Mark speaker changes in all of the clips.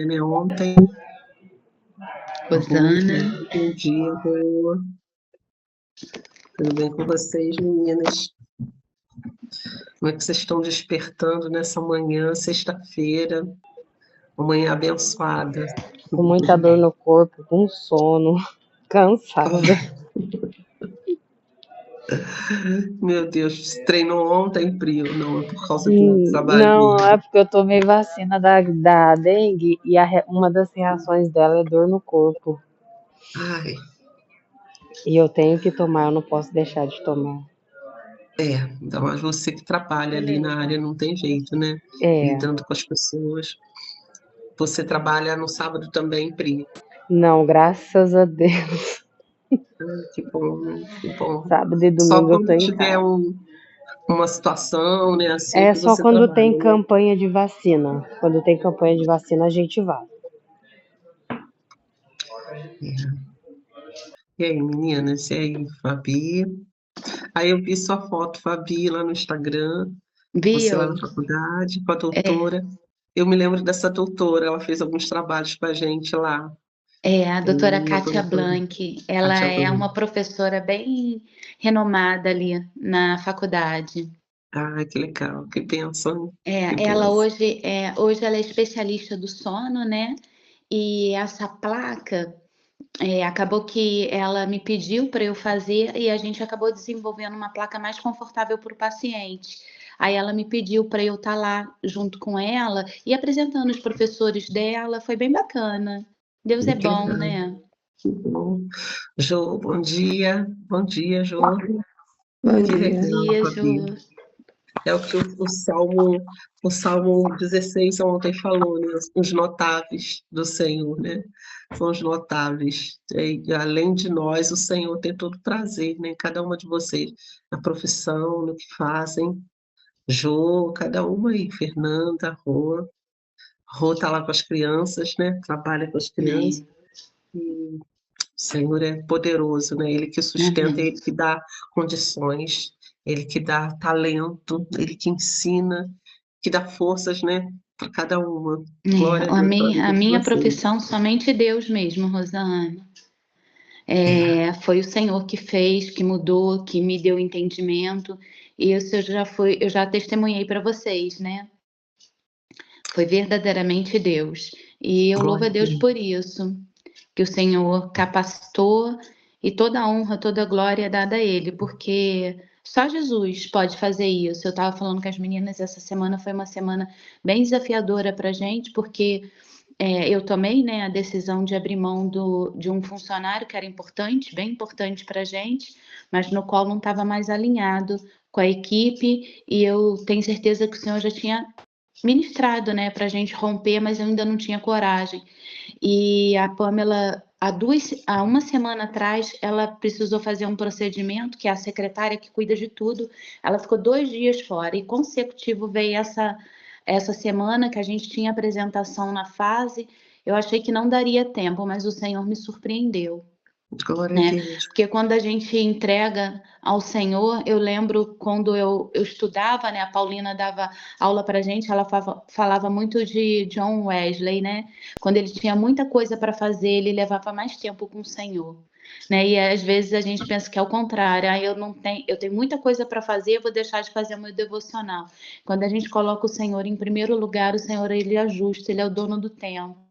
Speaker 1: né, ontem.
Speaker 2: Rosana.
Speaker 1: Bom dia, Rô. Tudo bem com vocês, meninas? Como é que vocês estão despertando nessa manhã, sexta-feira, uma manhã abençoada?
Speaker 3: Com muita dor no corpo, com sono, cansada.
Speaker 1: Meu Deus, treinou ontem, Prio? Não, é por causa do trabalho
Speaker 3: Não,
Speaker 1: mesmo.
Speaker 3: é porque eu tomei vacina da dengue e uma das reações dela é dor no corpo.
Speaker 1: Ai,
Speaker 3: E eu tenho que tomar, eu não posso deixar de tomar.
Speaker 1: então, mas você que trabalha ali na área não tem jeito, né?
Speaker 3: É,
Speaker 1: Lidando com as pessoas. Você trabalha no sábado também, Pri?
Speaker 3: não, graças a Deus.
Speaker 1: Que bom, né? Que bom.
Speaker 3: Sábado e
Speaker 1: Só
Speaker 3: domingo eu tô
Speaker 1: quando
Speaker 3: em
Speaker 1: tiver
Speaker 3: casa.
Speaker 1: uma situação, né, assim
Speaker 3: É
Speaker 1: que
Speaker 3: só
Speaker 1: você
Speaker 3: quando tem
Speaker 1: trabalha, né?
Speaker 3: campanha de vacina. Quando tem campanha de vacina, a gente vai.
Speaker 1: É. E aí, meninas? E aí, Fabi? Aí eu vi sua foto, Fabi, lá no Instagram, você lá
Speaker 2: Viu?
Speaker 1: na faculdade, com a
Speaker 2: É,
Speaker 1: doutora. Eu me lembro dessa doutora, ela fez alguns trabalhos com a gente lá.
Speaker 2: a
Speaker 1: Eu
Speaker 2: doutora
Speaker 1: lembro,
Speaker 2: Kátia Blanc. Ela
Speaker 1: Kátia
Speaker 2: é
Speaker 1: Blanc.
Speaker 2: uma professora bem renomada ali na faculdade.
Speaker 1: Ai, que legal, que bênção, que
Speaker 2: Ela
Speaker 1: bênção.
Speaker 2: hoje ela é especialista do sono, né? E essa placa, acabou que ela me pediu para eu fazer e a gente acabou desenvolvendo uma placa mais confortável para o paciente. Aí ela me pediu para eu estar lá junto com ela e apresentando os professores dela, foi bem bacana. Deus é
Speaker 1: Que
Speaker 2: bom,
Speaker 1: legal,
Speaker 2: né?
Speaker 1: que bom. Jô, bom dia. Bom dia, Jô.
Speaker 4: Bom
Speaker 1: Que
Speaker 2: Bom
Speaker 4: dia.
Speaker 1: legal,
Speaker 2: dia,
Speaker 1: Fabi.
Speaker 2: Ju.
Speaker 1: É o que o Salmo 16 ontem falou, né? Os notáveis do Senhor, né? São os notáveis. E, além de nós, o Senhor tem todo prazer, né? Em cada uma de vocês, na profissão, no que fazem. Jô, cada uma aí, Fernanda, Rô. Rô tá lá com as crianças, né? Trabalha com as crianças.
Speaker 2: É,
Speaker 1: O Senhor é poderoso, né? Ele que sustenta,
Speaker 2: amém.
Speaker 1: ele que dá condições, ele que dá talento, ele que ensina, que dá forças, né, para cada uma. Glória a
Speaker 2: A
Speaker 1: Deus pela
Speaker 2: minha,
Speaker 1: vida
Speaker 2: a
Speaker 1: de
Speaker 2: minha
Speaker 1: vocês.
Speaker 2: profissão, somente Deus mesmo, Rosana.
Speaker 1: É,
Speaker 2: Foi o Senhor que fez, que mudou, que me deu entendimento. E isso eu já testemunhei para vocês, né? Foi verdadeiramente Deus. E eu louvo a
Speaker 1: glória a
Speaker 2: Deus
Speaker 1: Deus.
Speaker 2: por isso, que o Senhor capacitou e toda a honra, toda a glória é dada a Ele, porque só Jesus pode fazer isso. Eu estava falando com as meninas, essa semana foi uma semana bem desafiadora para a gente, porque eu tomei, né, a decisão de abrir mão de um funcionário que era importante, bem importante para a gente, mas no qual não estava mais alinhado com a equipe, e eu tenho certeza que o Senhor já tinha ministrado, né, para a gente romper, mas eu ainda não tinha coragem. E a Pamela, há uma semana atrás, ela precisou fazer um procedimento, que é a secretária que cuida de tudo, ela ficou 2 dias fora, e consecutivo veio essa semana que a gente tinha apresentação na fase, eu achei que não daria tempo, mas o Senhor me surpreendeu,
Speaker 1: Glória a
Speaker 2: né?
Speaker 1: Deus.
Speaker 2: Porque quando a gente entrega ao Senhor, eu lembro quando eu estudava, né? A Paulina dava aula para gente, ela falava muito de John Wesley, né? Quando ele tinha muita coisa para fazer, ele levava mais tempo com o Senhor, né? E às vezes a gente pensa que é o contrário, eu não tenho, eu tenho muita coisa para fazer, eu vou deixar de fazer o meu devocional. Quando a gente coloca o Senhor em primeiro lugar, o Senhor ele ajusta, ele é o dono do tempo.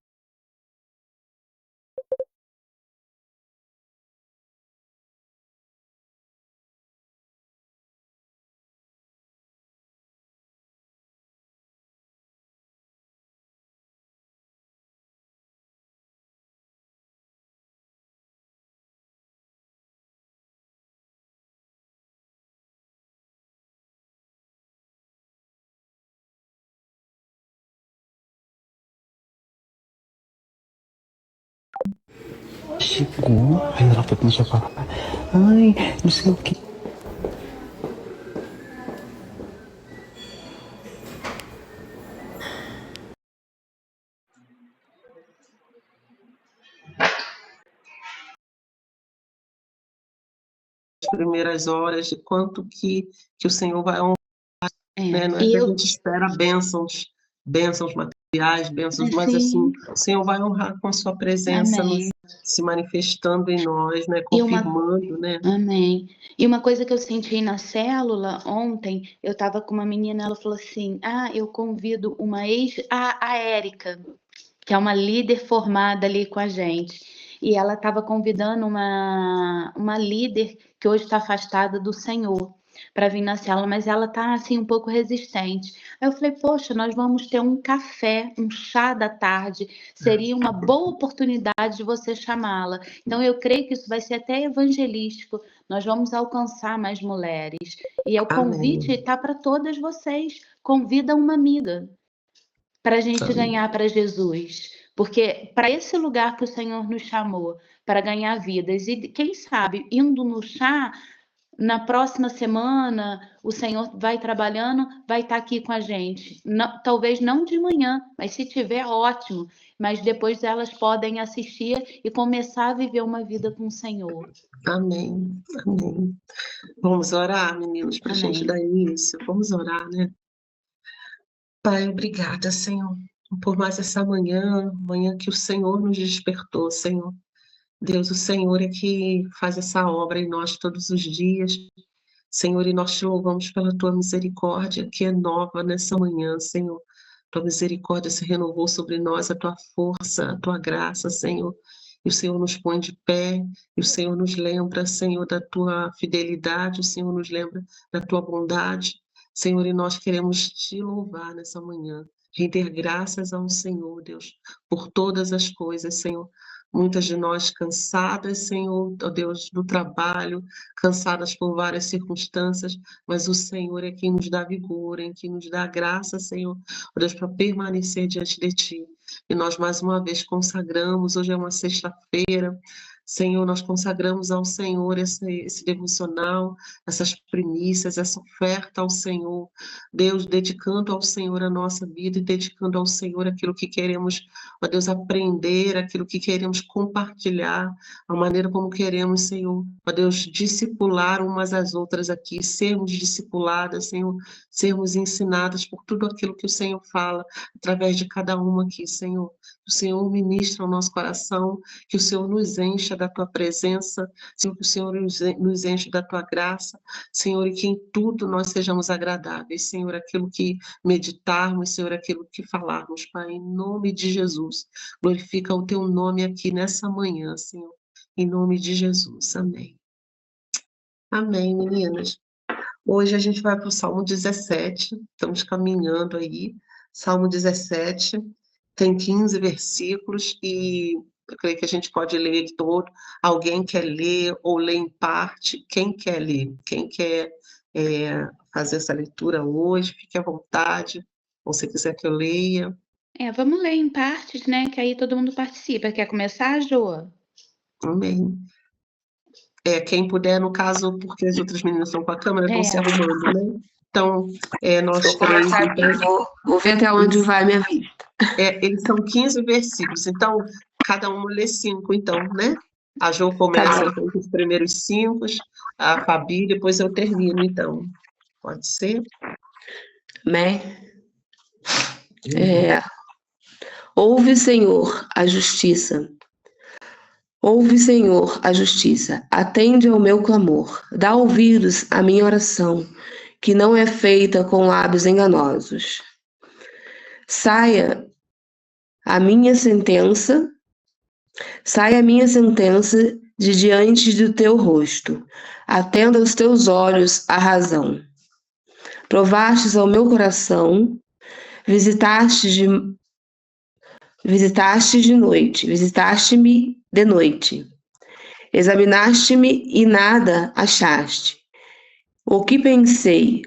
Speaker 4: Chegou, aí ela foi começar a falar. Ai, não sei o que.
Speaker 1: As primeiras horas, de quanto que o Senhor vai honrar, né? Não é
Speaker 2: E
Speaker 1: que a
Speaker 2: eu
Speaker 1: gente espera bênçãos, bênçãos materiais, bênçãos, mas assim,
Speaker 2: Assim,
Speaker 1: o Senhor vai honrar com a sua presença
Speaker 2: amém.
Speaker 1: se manifestando em nós, né?
Speaker 2: E uma
Speaker 1: Confirmando, né?
Speaker 2: Amém. E uma coisa que eu senti na célula ontem, eu estava com uma menina, ela falou assim: eu convido uma a Érica, que é uma líder formada ali com a gente. E ela estava convidando uma líder que hoje está afastada do Senhor para vir na célula, mas ela está assim um pouco resistente. Aí eu falei: poxa, nós vamos ter um café, um chá da tarde, seria uma boa oportunidade de você chamá-la. Então eu creio que isso vai ser até evangelístico. Nós vamos alcançar mais mulheres. E o convite
Speaker 1: Amém.
Speaker 2: está para todas vocês. Convida uma amiga para a gente
Speaker 1: Amém.
Speaker 2: ganhar para Jesus. Porque para esse lugar que o Senhor nos chamou, para ganhar vidas. E quem sabe, indo no chá, na próxima semana, o Senhor vai trabalhando, vai estar aqui com a gente. Não, talvez não de manhã, mas se tiver, ótimo. Mas depois elas podem assistir e começar a viver uma vida com o Senhor.
Speaker 1: Amém. Amém. Vamos orar, meninos, para a gente
Speaker 2: Amém.
Speaker 1: dar início. Vamos orar, né? Pai, obrigada, Senhor, por mais essa manhã que o Senhor nos despertou, Senhor. Deus, o Senhor é que faz essa obra em nós todos os dias. Senhor, e nós te louvamos pela tua misericórdia, que é nova nessa manhã, Senhor. Tua misericórdia se renovou sobre nós, a tua força, a tua graça, Senhor. E o Senhor nos põe de pé, e o Senhor nos lembra, Senhor, da tua fidelidade, o Senhor nos lembra da tua bondade. Senhor, e nós queremos te louvar nessa manhã, render graças ao Senhor, Deus, por todas as coisas, Senhor. Muitas de nós cansadas, Senhor, ó Deus, do trabalho, cansadas por várias circunstâncias, mas o Senhor é quem nos dá vigor, é quem nos dá graça, Senhor, ó Deus, para permanecer diante de Ti. E nós mais uma vez consagramos, hoje é uma sexta-feira, Senhor, nós consagramos ao Senhor esse devocional, essas primícias, essa oferta ao Senhor, Deus, dedicando ao Senhor a nossa vida e dedicando ao Senhor aquilo que queremos, ó Deus, aprender, aquilo que queremos compartilhar, a maneira como queremos, Senhor, ó Deus, discipular umas às outras aqui, sermos discipuladas, Senhor, sermos ensinadas por tudo aquilo que o Senhor fala, através de cada uma aqui, Senhor. Que o Senhor ministra ao nosso coração, que o Senhor nos encha da tua presença, Senhor, que o Senhor nos enche da tua graça, Senhor, e que em tudo nós sejamos agradáveis, Senhor, aquilo que meditarmos, Senhor, aquilo que falarmos, Pai, em nome de Jesus. Glorifica o teu nome aqui nessa manhã, Senhor, em nome de Jesus. Amém. Amém, meninas. Hoje a gente vai para o Salmo 17, estamos caminhando aí. Salmo 17, tem 15 versículos e eu creio que a gente pode ler ele todo. Alguém quer ler ou ler em parte? Quem quer ler? Quem quer fazer essa leitura hoje? Fique à vontade. Ou se quiser que eu leia.
Speaker 2: Vamos ler em partes, né? Que aí todo mundo participa. Quer começar, Joa?
Speaker 1: Amém. Quem puder, no caso, porque as outras meninas estão com a câmera, vão se arrumando, né? Então, nós
Speaker 5: Vou
Speaker 1: três...
Speaker 5: começar aqui, vou ver até onde vai minha vista.
Speaker 1: Eles são 15 versículos, então, cada uma lê 5, então, né? A Jo começa então, com os primeiros 5, a Fabi, depois eu termino, então. Pode ser?
Speaker 5: Amém? Ouve, Senhor, a justiça. Ouve, Senhor, a justiça. Atende ao meu clamor. Dá ouvidos à minha oração, que não é feita com lábios enganosos. Saia a minha sentença de diante do teu rosto. Atenda aos teus olhos a razão. Provastes ao meu coração, visitaste-me de noite. Examinaste-me e nada achaste. O que pensei,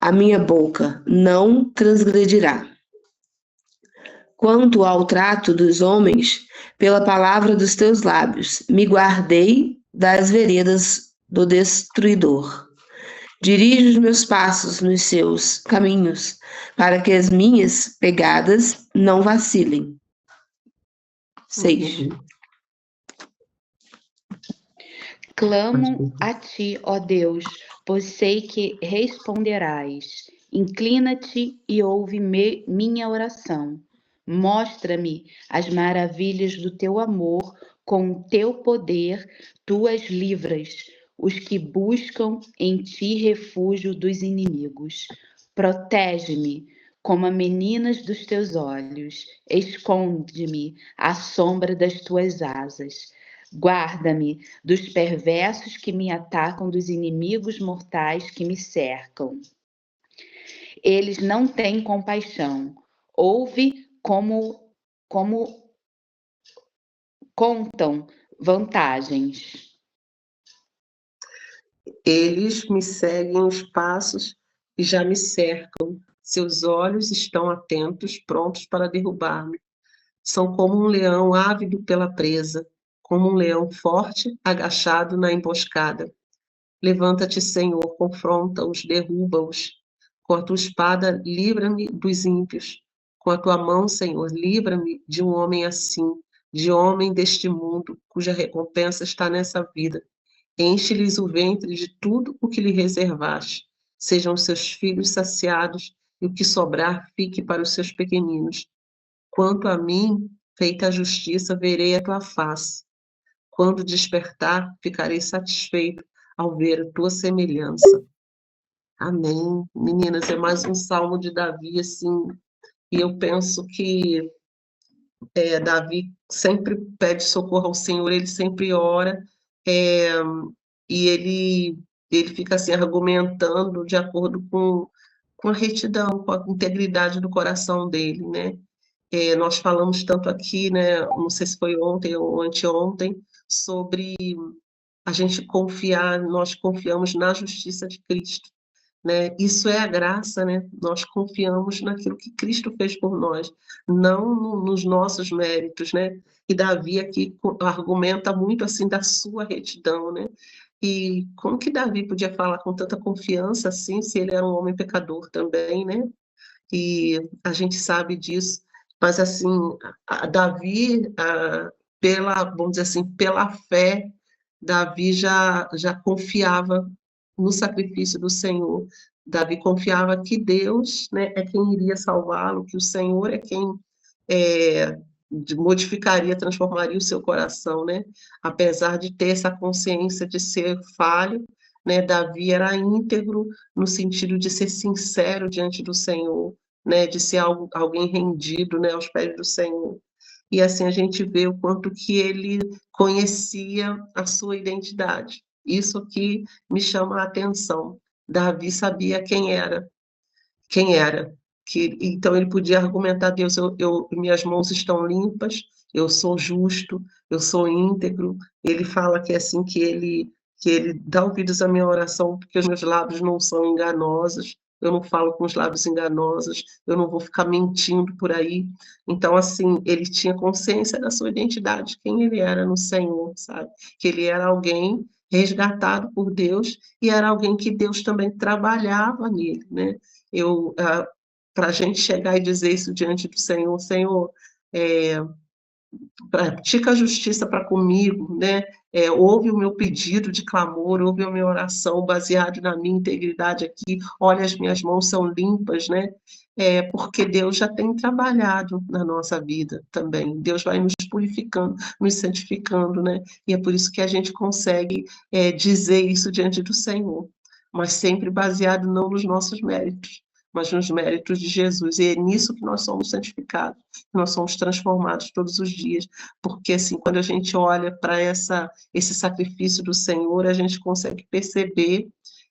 Speaker 5: a minha boca não transgredirá. Quanto ao trato dos homens, pela palavra dos teus lábios, me guardei das veredas do destruidor. Dirijo os meus passos nos seus caminhos, para que as minhas pegadas não vacilem. 6.
Speaker 2: Clamo a ti, ó Deus, pois sei que responderás. Inclina-te e ouve minha oração. Mostra-me as maravilhas do teu amor, com o teu poder, tu as livras, os que buscam em ti refúgio dos inimigos. Protege-me como a meninas dos teus olhos, esconde-me à sombra das tuas asas. Guarda-me dos perversos que me atacam, dos inimigos mortais que me cercam. Eles não têm compaixão. Ouve como contam vantagens.
Speaker 1: Eles me seguem os passos e já me cercam. Seus olhos estão atentos, prontos para derrubar-me. São como um leão ávido pela presa, como um leão forte agachado na emboscada. Levanta-te, Senhor, confronta-os, derruba-os. Com a tua espada, livra-me dos ímpios. Com a tua mão, Senhor, livra-me de um homem assim, de homem deste mundo, cuja recompensa está nessa vida. Enche-lhes o ventre de tudo o que lhe reservaste. Sejam seus filhos saciados, e o que sobrar fique para os seus pequeninos. Quanto a mim, feita a justiça, verei a tua face. Quando despertar, ficarei satisfeito ao ver a tua semelhança. Amém. Meninas, é mais um salmo de Davi, assim, e eu penso que Davi sempre pede socorro ao Senhor, ele sempre ora, e ele fica assim argumentando de acordo com a retidão, com a integridade do coração dele, né? Nós falamos tanto aqui, né, não sei se foi ontem ou anteontem, sobre a gente confiar, nós confiamos na justiça de Cristo, né? Isso é a graça, né? Nós confiamos naquilo que Cristo fez por nós, não nos nossos méritos, né? E Davi aqui argumenta muito assim da sua retidão, né? E como que Davi podia falar com tanta confiança assim, se ele era um homem pecador também, né? E a gente sabe disso, mas assim, Davi, vamos dizer assim, pela fé, Davi já confiava no sacrifício do Senhor. Davi confiava que Deus, né, é quem iria salvá-lo, que o Senhor é quem é, modificaria, transformaria o seu coração, né? Apesar de ter essa consciência de ser falho, né, Davi era íntegro no sentido de ser sincero diante do Senhor, né, de ser alguém rendido, né, aos pés do Senhor. E assim a gente vê o quanto que ele conhecia a sua identidade. Isso que me chama a atenção. Davi sabia quem era, então ele podia argumentar: Deus, minhas mãos estão limpas, eu sou justo, eu sou íntegro. Ele fala que é assim que ele dá ouvidos à minha oração, porque os meus lábios não são enganosos, eu não falo com os lábios enganosos, eu não vou ficar mentindo por aí. Então, assim, ele tinha consciência da sua identidade, quem ele era no Senhor, sabe? Que ele era alguém resgatado por Deus e era alguém que Deus também trabalhava nele, né? Para a gente chegar e dizer isso diante do Senhor: Senhor, pratica a justiça para comigo, né? Ouve o meu pedido de clamor, ouve a minha oração baseado na minha integridade aqui, olha, as minhas mãos são limpas, né? Porque Deus já tem trabalhado na nossa vida também, Deus vai nos purificando, nos santificando, né? E é por isso que a gente consegue dizer isso diante do Senhor, mas sempre baseado não nos nossos méritos, mas nos méritos de Jesus. E é nisso que nós somos santificados, que nós somos transformados todos os dias, porque assim, quando a gente olha para esse sacrifício do Senhor, a gente consegue perceber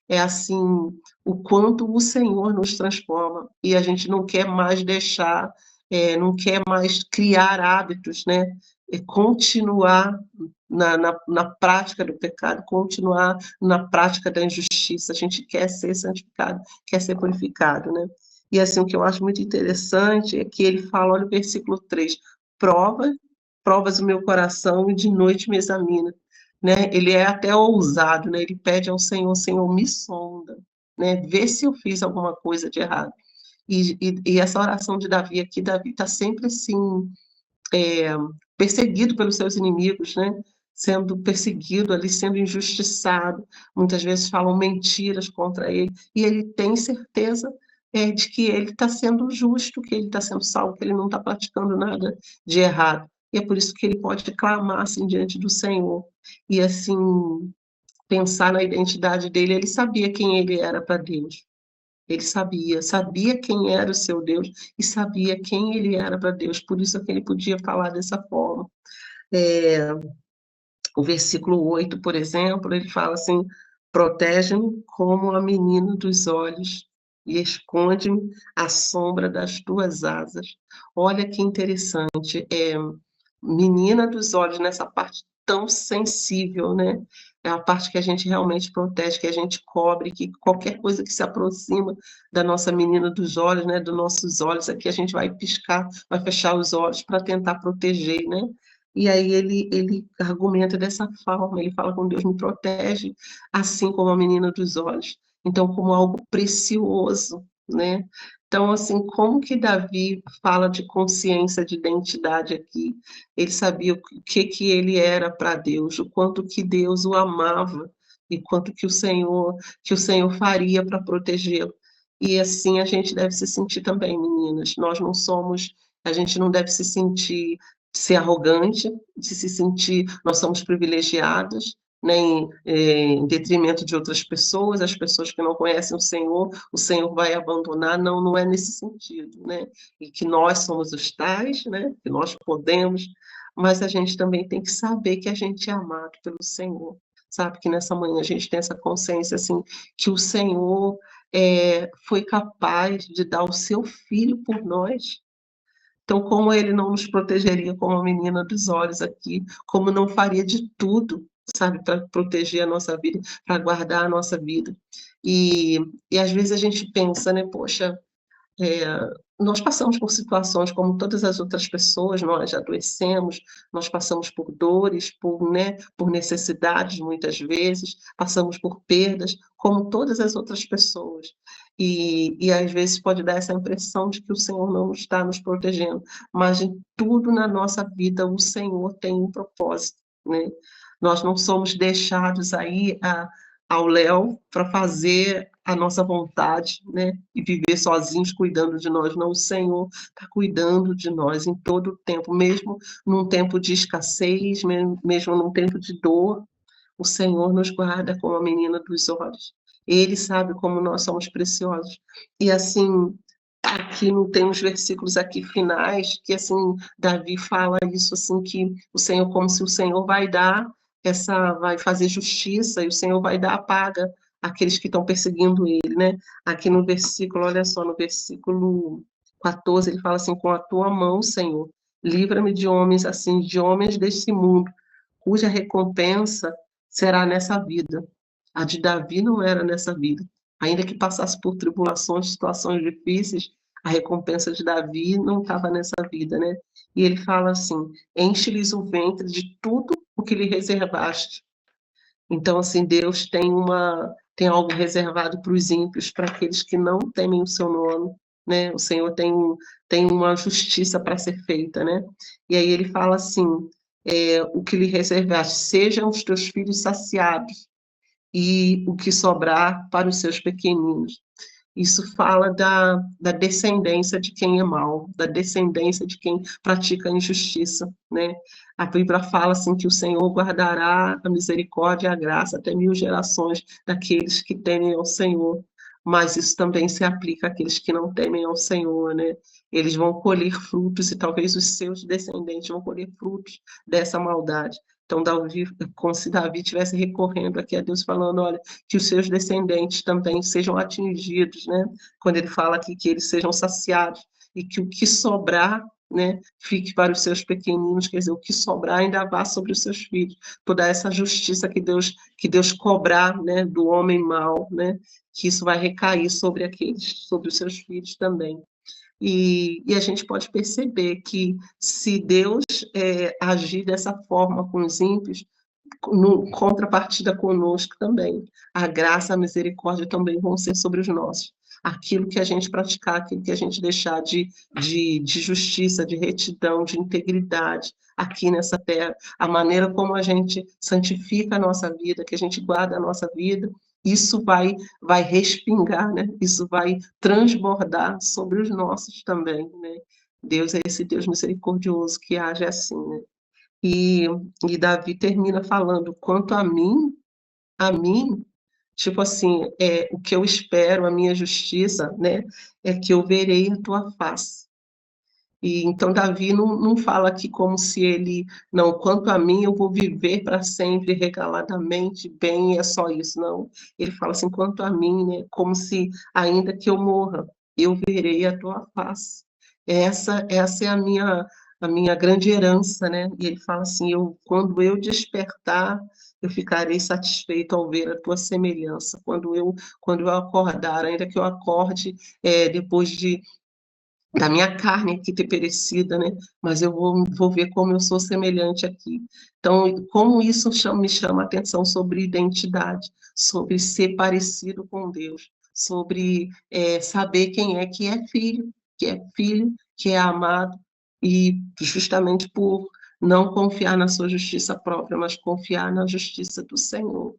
Speaker 1: assim, o quanto o Senhor nos transforma, e a gente não quer mais deixar, não quer mais criar hábitos, né? Continuar na prática do pecado, continuar na prática da injustiça. A gente quer ser santificado, quer ser purificado, né? E assim, o que eu acho muito interessante é que ele fala, olha o versículo 3, provas o meu coração e de noite me examina, né? Ele é até ousado, né? Ele pede ao Senhor: Senhor, me sonda, né? Vê se eu fiz alguma coisa de errado. E essa oração de Davi aqui, Davi está sempre assim, perseguido pelos seus inimigos, né? Sendo perseguido ali, sendo injustiçado, muitas vezes falam mentiras contra ele, e ele tem certeza de que ele está sendo justo, que ele está sendo salvo, que ele não está praticando nada de errado. E é por isso que ele pode clamar assim diante do Senhor e assim pensar na identidade dele. Ele sabia quem ele era para Deus. Ele sabia quem era o seu Deus e sabia quem ele era para Deus. Por isso é que ele podia falar dessa forma. O versículo 8, por exemplo, ele fala assim: protege-me como a menina dos olhos e esconde-me à sombra das tuas asas. Olha que interessante, menina dos olhos, nessa parte tão sensível, né? É a parte que a gente realmente protege, que a gente cobre, que qualquer coisa que se aproxima da nossa menina dos olhos, né? Dos nossos olhos, aqui a gente vai piscar, vai fechar os olhos para tentar proteger, né? E aí ele argumenta dessa forma, ele fala: com Deus me protege, assim como a menina dos olhos. Então, como algo precioso, né? Então, assim, como que Davi fala de consciência, de identidade aqui? Ele sabia o que ele era para Deus, o quanto que Deus o amava e quanto que o Senhor faria para protegê-lo. E assim a gente deve se sentir também, meninas. A gente não deve se sentir ser arrogante, de se sentir nós somos privilegiados, né, em detrimento de outras pessoas, as pessoas que não conhecem o Senhor vai abandonar. Não, não é nesse sentido, né? E que nós somos os tais, né? Que nós podemos, mas a gente também tem que saber que a gente é amado pelo Senhor, sabe? Que nessa manhã a gente tem essa consciência, assim, que o Senhor foi capaz de dar o seu Filho por nós. Então, como ele não nos protegeria como a menina dos olhos aqui, como não faria de tudo, sabe, para proteger a nossa vida, para guardar a nossa vida. E às vezes a gente pensa, né, poxa, nós passamos por situações como todas as outras pessoas, nós adoecemos, nós passamos por dores, por necessidades muitas vezes, passamos por perdas, como todas as outras pessoas. E às vezes pode dar essa impressão de que o Senhor não está nos protegendo, mas em tudo na nossa vida o Senhor tem um propósito, né? Nós não somos deixados aí ao léu para fazer a nossa vontade, né? E viver sozinhos cuidando de nós. Não, o Senhor está cuidando de nós em todo o tempo, mesmo num tempo de escassez, mesmo num tempo de dor, o Senhor nos guarda como a menina dos olhos. Ele sabe como nós somos preciosos. E assim, aqui tem uns versículos aqui finais que assim Davi fala isso assim, que o Senhor, como se o Senhor vai fazer justiça e o Senhor vai dar a paga àqueles que estão perseguindo ele, né? Aqui no versículo, olha só, no versículo 14, ele fala assim: com a tua mão, Senhor, livra-me de homens assim, de homens deste mundo, cuja recompensa será nessa vida. A de Davi não era nessa vida. Ainda que passasse por tribulações, situações difíceis, a recompensa de Davi não estava nessa vida, né? E ele fala assim: enche-lhes o ventre de tudo o que lhe reservaste. Então, assim, Deus tem algo reservado para os ímpios, para aqueles que não temem o seu nome, né? O Senhor tem uma justiça para ser feita, né? E aí ele fala assim: o que lhe reservaste, sejam os teus filhos saciados, e o que sobrar para os seus pequeninos. Isso fala da descendência de quem é mau, da descendência de quem pratica a injustiça, né? A Bíblia fala assim que o Senhor guardará a misericórdia e a graça até 1000 gerações daqueles que temem ao Senhor. Mas isso também se aplica àqueles que não temem ao Senhor, né? Eles vão colher frutos e talvez os seus descendentes vão colher frutos dessa maldade. Então, como se Davi estivesse recorrendo aqui a Deus, falando: olha, que os seus descendentes também sejam atingidos, né? Quando ele fala aqui que eles sejam saciados, e que o que sobrar, né, fique para os seus pequeninos, quer dizer, o que sobrar ainda vá sobre os seus filhos. Toda essa justiça que Deus cobrar, né, do homem mau, né, que isso vai recair sobre os seus filhos também. E a gente pode perceber que se Deus agir dessa forma com os ímpios, no contrapartida conosco também, a graça, a misericórdia também vão ser sobre os nossos. Aquilo que a gente praticar, aquilo que a gente deixar de justiça, de retidão, de integridade aqui nessa terra, a maneira como a gente santifica a nossa vida, que a gente guarda a nossa vida, isso vai respingar, né? Isso vai transbordar sobre os nossos também, né? Deus é esse Deus misericordioso que age assim, né? E, e Davi termina falando, quanto a mim, tipo assim, o que eu espero, a minha justiça, né, é que eu verei a tua face. E então Davi não fala aqui como se ele, não, quanto a mim eu vou viver para sempre regaladamente bem, é só isso, não. Ele fala assim, quanto a mim, né, como se ainda que eu morra, eu verei a tua face. Essa é a minha grande herança, né? E ele fala assim, quando eu despertar, eu ficarei satisfeito ao ver a tua semelhança. Quando eu acordar, ainda que eu acorde depois da minha carne aqui ter perecida, né? Mas eu vou ver como eu sou semelhante aqui. Então, como isso me chama a atenção sobre identidade, sobre ser parecido com Deus, sobre saber quem é filho, que é amado, e justamente por não confiar na sua justiça própria, mas confiar na justiça do Senhor,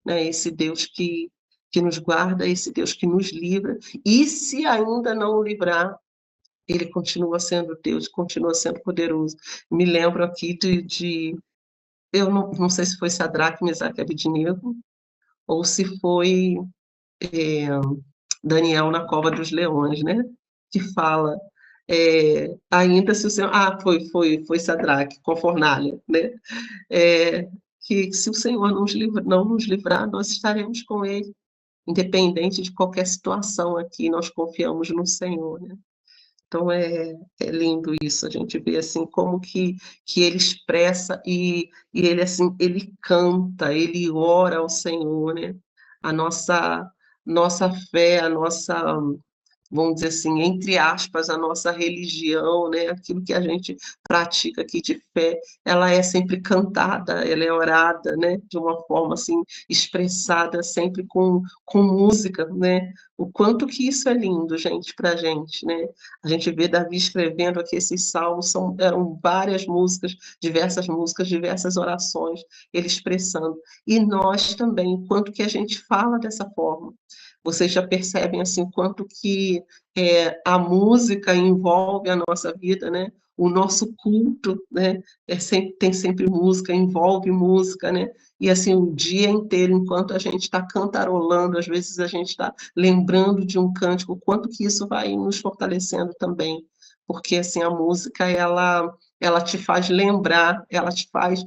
Speaker 1: né? Esse Deus que nos guarda, esse Deus que nos livra, e se ainda não livrar, ele continua sendo Deus, continua sendo poderoso. Me lembro aqui eu não sei se foi Sadraque, Mesaque e Abednego, ou se foi Daniel na cova dos leões, né? Que fala, ainda se o Senhor... Ah, foi Sadraque, com a fornalha, né? Que se o Senhor não nos livrar, nós estaremos com ele. Independente de qualquer situação aqui, nós confiamos no Senhor, né? Então é lindo isso, a gente vê assim como que ele expressa e ele assim, ele canta, ele ora ao Senhor, né? A nossa fé, a nossa, vamos dizer assim, entre aspas, a nossa religião, né? Aquilo que a gente pratica aqui de fé, ela é sempre cantada, ela é orada, né? De uma forma assim, expressada sempre com música, né? O quanto que isso é lindo, gente, para a gente, né? A gente vê Davi escrevendo aqui esses salmos, eram várias músicas, diversas orações, ele expressando. E nós também, o quanto que a gente fala dessa forma. Vocês já percebem assim quanto que a música envolve a nossa vida, né? O nosso culto, né? Tem sempre música, envolve música, né? E assim o dia inteiro, enquanto a gente está cantarolando, às vezes a gente está lembrando de um cântico, quanto que isso vai nos fortalecendo também, porque assim a música ela te faz lembrar, ela te faz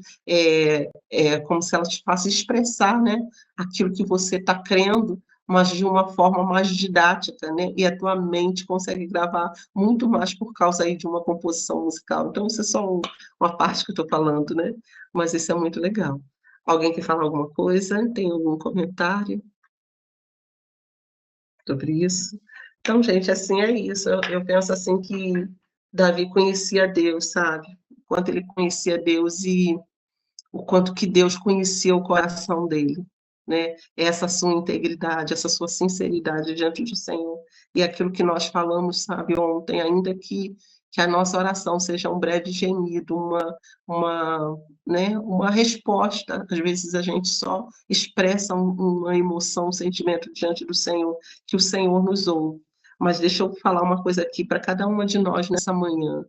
Speaker 1: como se ela te faça expressar, né? Aquilo que você está crendo, mas de uma forma mais didática, né? E a tua mente consegue gravar muito mais por causa aí de uma composição musical. Então, isso é só uma parte que eu estou falando, né? Mas isso é muito legal. Alguém quer falar alguma coisa? Tem algum comentário sobre isso? Então, gente, assim é isso. Eu penso assim que Davi conhecia Deus, sabe? O quanto ele conhecia Deus e o quanto que Deus conhecia o coração dele, né? Essa sua integridade, essa sua sinceridade diante do Senhor. E aquilo que nós falamos, sabe, ontem, ainda que a nossa oração seja um breve gemido, uma resposta. Às vezes a gente só expressa uma emoção, um sentimento diante do Senhor, que o Senhor nos ouve. Mas deixa eu falar uma coisa aqui para cada uma de nós nessa manhã,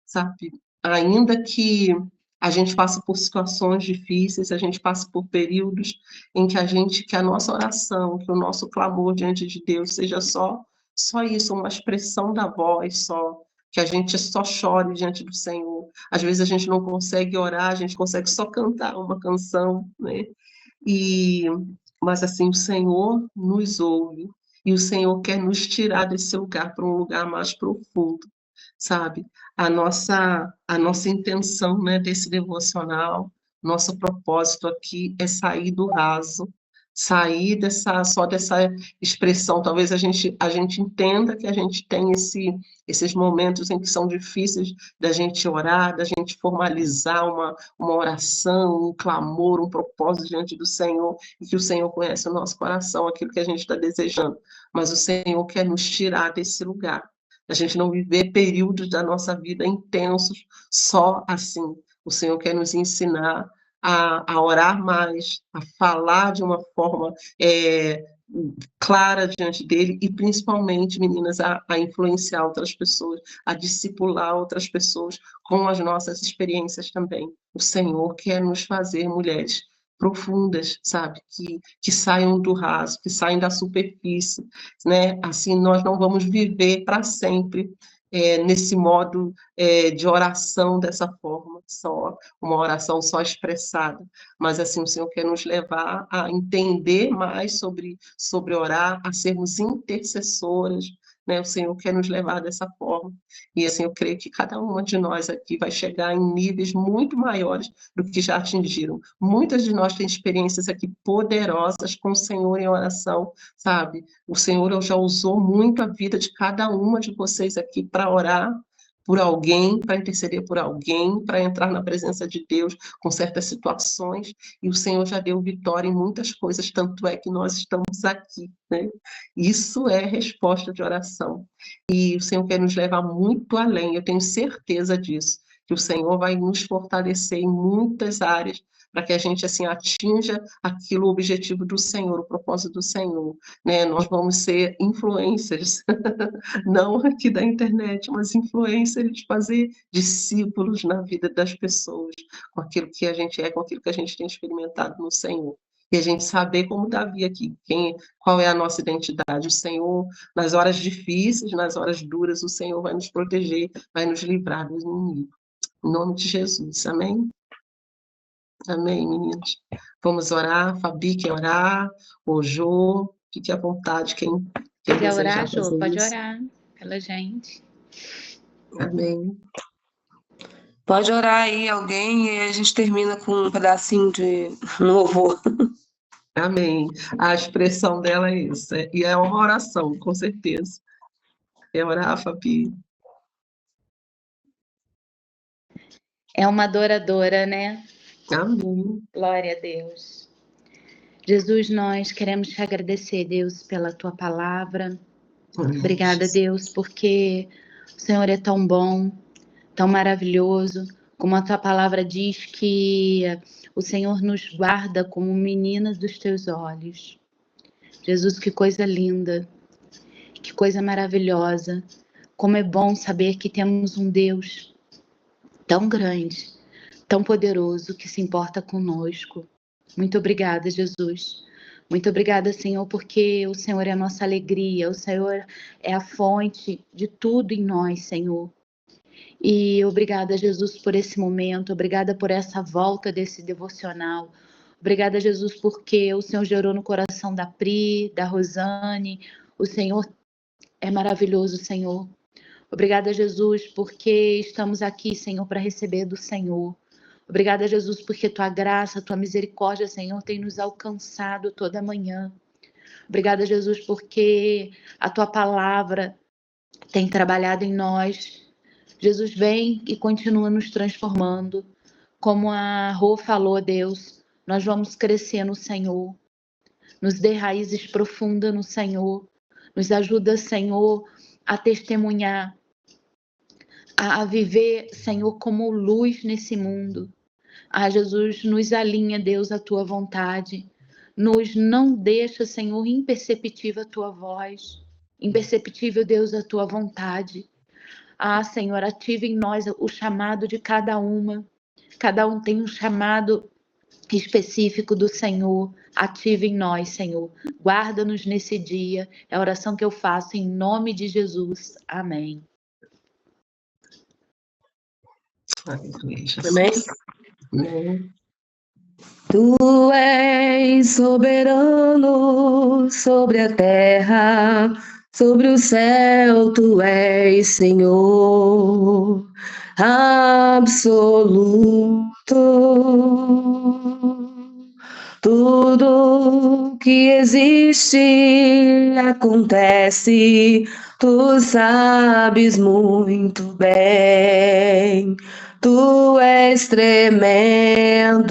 Speaker 1: sabe? Ainda que a gente passe por situações difíceis, a gente passe por períodos em que a nossa oração, que o nosso clamor diante de Deus seja só isso, uma expressão da voz só, que a gente só chore diante do Senhor. Às vezes a gente não consegue orar, a gente consegue só cantar uma canção, né? E, mas assim, o Senhor nos ouve e o Senhor quer nos tirar desse lugar para um lugar mais profundo, sabe? A nossa intenção, né, desse devocional, nosso propósito aqui é sair do raso, sair só dessa expressão. Talvez a gente entenda que a gente tem esses momentos em que são difíceis da gente orar, da gente formalizar uma oração, um clamor, um propósito diante do Senhor, e que o Senhor conhece o nosso coração, aquilo que a gente está desejando. Mas o Senhor quer nos tirar desse lugar. A gente não viver períodos da nossa vida intensos só assim. O Senhor quer nos ensinar a orar mais, a falar de uma forma clara diante dele e, principalmente, meninas, a influenciar outras pessoas, a discipular outras pessoas com as nossas experiências também. O Senhor quer nos fazer mulheres profundas, sabe? Que saiam do raso, que saem da superfície, né? Assim, nós não vamos viver para sempre nesse modo de oração dessa forma, só uma oração só expressada, mas assim o Senhor quer nos levar a entender mais sobre orar, a sermos intercessoras, né? O Senhor quer nos levar dessa forma, e assim eu creio que cada uma de nós aqui vai chegar em níveis muito maiores do que já atingiram. Muitas de nós têm experiências aqui poderosas com o Senhor em oração, sabe? O Senhor já usou muito a vida de cada uma de vocês aqui para orar por alguém, para interceder por alguém, para entrar na presença de Deus com certas situações, e o Senhor já deu vitória em muitas coisas, tanto é que nós estamos aqui, né? Isso é resposta de oração. E o Senhor quer nos levar muito além, eu tenho certeza disso, que o Senhor vai nos fortalecer em muitas áreas, para que a gente assim atinja aquilo, o objetivo do Senhor, o propósito do Senhor, né? Nós vamos ser influencers, não aqui da internet, mas influencers, fazer discípulos na vida das pessoas, com aquilo que a gente é, com aquilo que a gente tem experimentado no Senhor. E a gente saber, como Davi aqui, qual é a nossa identidade. O Senhor, nas horas difíceis, nas horas duras, o Senhor vai nos proteger, vai nos livrar dos inimigos. Em nome de Jesus, amém? Amém, meninos. Vamos orar. Fabi quer orar, o Jô, fique à vontade, quem
Speaker 2: Quiser orar,
Speaker 1: desejar
Speaker 2: Jô,
Speaker 1: fazer
Speaker 2: pode
Speaker 1: isso.
Speaker 2: orar pela gente.
Speaker 1: Amém.
Speaker 5: Pode orar aí alguém e a gente termina com um pedacinho de louvor.
Speaker 1: Amém. A expressão dela é isso. E é uma oração, com certeza. É orar, Fabi.
Speaker 2: É uma adoradora, né?
Speaker 1: Amém.
Speaker 2: Glória a Deus. Jesus, nós queremos te agradecer, Deus, pela tua palavra. Obrigada, Deus, porque o Senhor é tão bom, tão maravilhoso, como a tua palavra diz que o Senhor nos guarda como meninas dos teus olhos. Jesus, que coisa linda, que coisa maravilhosa. Como é bom saber que temos um Deus tão grande, tão poderoso, que se importa conosco. Muito obrigada, Jesus. Muito obrigada, Senhor, porque o Senhor é a nossa alegria, o Senhor é a fonte de tudo em nós, Senhor. E obrigada, Jesus, por esse momento, obrigada por essa volta desse devocional. Obrigada, Jesus, porque o Senhor gerou no coração da Pri, da Rosane. O Senhor é maravilhoso, Senhor. Obrigada, Jesus, porque estamos aqui, Senhor, para receber do Senhor. Obrigada, Jesus, porque tua graça, tua misericórdia, Senhor, tem nos alcançado toda manhã. Obrigada, Jesus, porque a tua palavra tem trabalhado em nós. Jesus, vem e continua nos transformando. Como a Rô falou, Deus, nós vamos crescer no Senhor. Nos dê raízes profundas no Senhor. Nos ajuda, Senhor, a testemunhar, a viver, Senhor, como luz nesse mundo. Jesus, nos alinha, Deus, a tua vontade. Nos não deixa, Senhor, imperceptível a tua voz. Imperceptível, Deus, a tua vontade. Senhor, ativa em nós o chamado de cada uma. Cada um tem um chamado específico do Senhor. Ativa em nós, Senhor. Guarda-nos nesse dia. É a oração que eu faço em nome de Jesus. Amém.
Speaker 5: Amém?
Speaker 1: Amém.
Speaker 5: Tu és soberano sobre a terra, sobre o céu, tu és Senhor absoluto. Tudo que existe acontece, tu sabes muito bem. Tu és tremendo,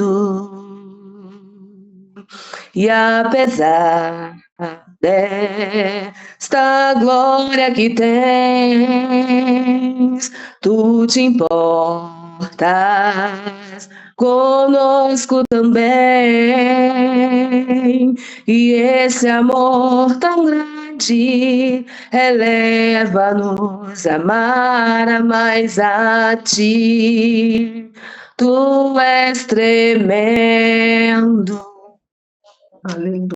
Speaker 5: e apesar desta glória que tens, tu te importas estás conosco também, e esse amor tão grande eleva-nos a amar mais a ti. Tu és tremendo.
Speaker 1: Aleluia.